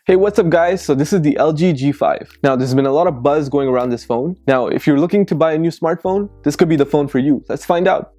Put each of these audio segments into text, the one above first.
Hey, what's up guys? So this is the LG G5. Now there's been a lot of buzz going around this phone. Now if you're looking to buy a new smartphone, this could be the phone for you. Let's find out.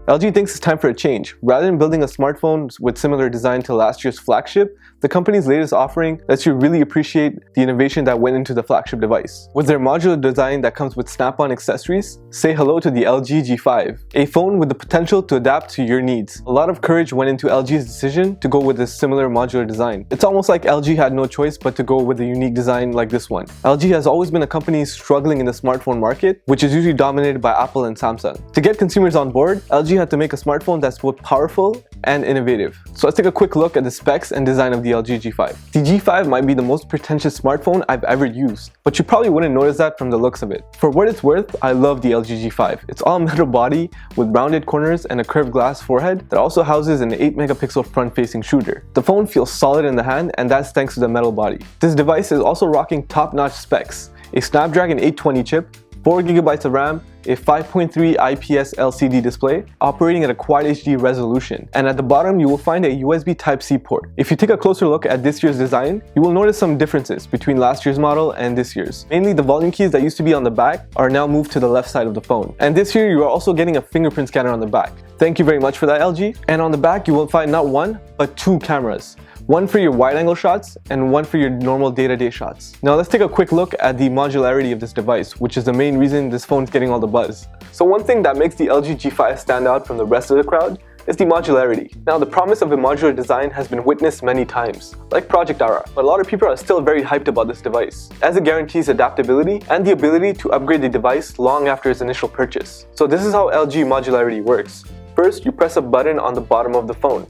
LG thinks it's time for a change. Rather than building a smartphone with similar design to last year's flagship, the company's latest offering lets you really appreciate the innovation that went into the flagship device. With their modular design that comes with snap-on accessories, say hello to the LG G5, a phone with the potential to adapt to your needs. A lot of courage went into LG's decision to go with this similar modular design. It's almost like LG had no choice but to go with a unique design like this one. LG has always been a company struggling in the smartphone market, which is usually dominated by Apple and Samsung. To get consumers on board, LG had to make a smartphone that's both powerful and innovative. So let's take a quick look at the specs and design of the LG G5. The G5 might be the most pretentious smartphone I've ever used, but you probably wouldn't notice that from the looks of it. For what it's worth, I love the LG G5. It's all metal body with rounded corners and a curved glass forehead that also houses an 8-megapixel front-facing shooter. The phone feels solid in the hand, and that's thanks to the metal body. This device is also rocking top-notch specs: a Snapdragon 820 chip, 4GB of RAM, a 5.3 IPS LCD display operating at a Quad HD resolution, and at the bottom you will find a USB Type-C port. If you take a closer look at this year's design, you will notice some differences between last year's model and this year's. Mainly the volume keys that used to be on the back are now moved to the left side of the phone. And this year you are also getting a fingerprint scanner on the back. Thank you very much for that, LG. And on the back you will find not one, but two cameras. One for your wide-angle shots and one for your normal day-to-day shots. Now let's take a quick look at the modularity of this device, which is the main reason this phone's getting all the buzz. So one thing that makes the LG G5 stand out from the rest of the crowd is the modularity. Now the promise of a modular design has been witnessed many times, like Project Ara, but a lot of people are still very hyped about this device, as it guarantees adaptability and the ability to upgrade the device long after its initial purchase. So this is how LG modularity works. First, you press a button on the bottom of the phone.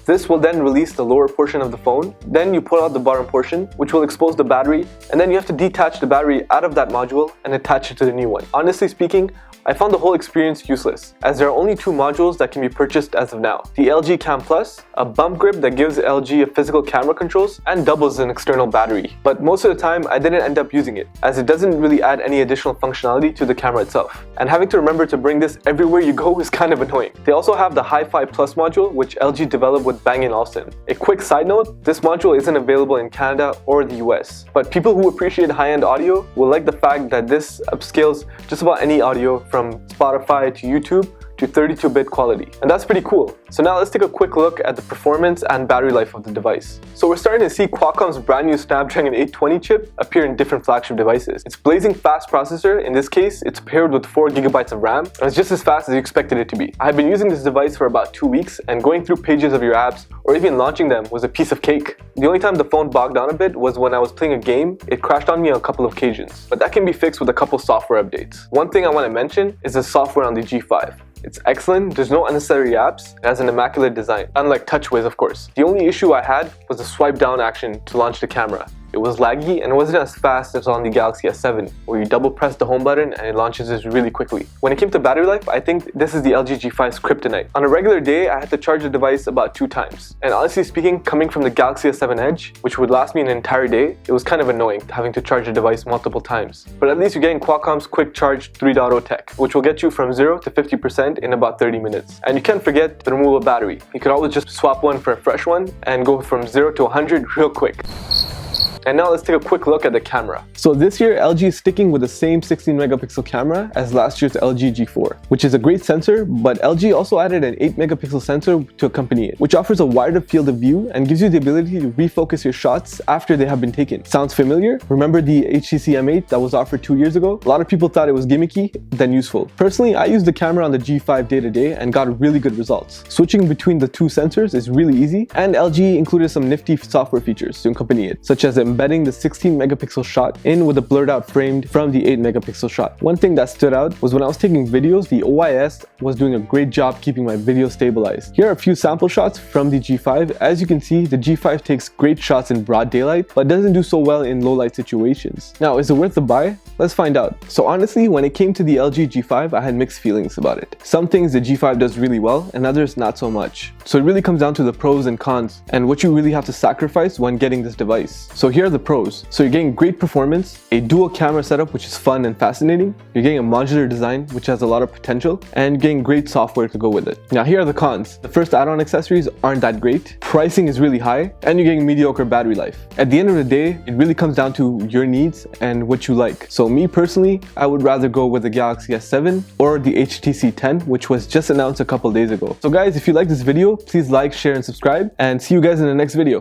This will then release the lower portion of the phone. Then you pull out the bottom portion, which will expose the battery, and then you have to detach the battery out of that module and attach it to the new one. Honestly speaking, I found the whole experience useless, as there are only two modules that can be purchased as of now. The LG Cam Plus, a bump grip that gives LG a physical camera controls and doubles as an external battery. But most of the time, I didn't end up using it, as it doesn't really add any additional functionality to the camera itself. And having to remember to bring this everywhere you go is kind of annoying. They also have the Hi-Fi Plus module, which LG developed with Bang & Olufsen. A quick side note, this module isn't available in Canada or the US, but people who appreciate high-end audio will like the fact that this upscales just about any audio from Spotify to YouTube to 32-bit quality, and that's pretty cool. So now let's take a quick look at the performance and battery life of the device. So we're starting to see Qualcomm's brand new Snapdragon 820 chip appear in different flagship devices. It's blazing fast processor. In this case, it's paired with 4GB of RAM, and it's just as fast as you expected it to be. I've been using this device for about 2 weeks, and going through pages of your apps or even launching them was a piece of cake. The only time the phone bogged down a bit was when I was playing a game. It crashed on me on a couple of occasions, but that can be fixed with a couple software updates. One thing I want to mention is the software on the G5. It's excellent, there's no unnecessary apps, it has an immaculate design, unlike TouchWiz of course. The only issue I had was the swipe down action to launch the camera. It was laggy and it wasn't as fast as on the Galaxy S7, where you double press the home button and it launches this really quickly. When it came to battery life, I think this is the LG G5's kryptonite. On a regular day, I had to charge the device about 2 times. And honestly speaking, coming from the Galaxy S7 Edge, which would last me an entire day, it was kind of annoying having to charge the device multiple times. But at least you're getting Qualcomm's Quick Charge 3.0 tech, which will get you from 0 to 50% in about 30 minutes. And you can't forget the removable battery. You could always just swap one for a fresh one and go from 0 to 100 real quick. And now let's take a quick look at the camera. So this year, LG is sticking with the same 16-megapixel camera as last year's LG G4, which is a great sensor, but LG also added an 8-megapixel sensor to accompany it, which offers a wider field of view and gives you the ability to refocus your shots after they have been taken. Sounds familiar? Remember the HTC M8 that was offered 2 years ago? A lot of people thought it was gimmicky, then useful. Personally, I used the camera on the G5 day to day and got really good results. Switching between the two sensors is really easy, and LG included some nifty software features to accompany it, such as embedding the 16-megapixel shot in with a blurred out framed from the 8-megapixel shot. One thing that stood out was when I was taking videos, the OIS was doing a great job keeping my video stabilized. Here are a few sample shots from the G5. As you can see, the G5 takes great shots in broad daylight, but doesn't do so well in low light situations. Now, is it worth the buy? Let's find out. So honestly, when it came to the LG G5, I had mixed feelings about it. Some things the G5 does really well and others not so much. So it really comes down to the pros and cons and what you really have to sacrifice when getting this device. So here are the pros. So you're getting great performance, a dual camera setup which is fun and fascinating, you're getting a modular design which has a lot of potential, and getting great software to go with it. Now here are the cons. The first add-on accessories aren't that great, pricing is really high, and you're getting mediocre battery life. At the end of the day, it really comes down to your needs and what you like. So me personally, I would rather go with the Galaxy S7 or the HTC 10, which was just announced a couple days ago. So guys, if you like this video, please like, share, and subscribe, and see you guys in the next video.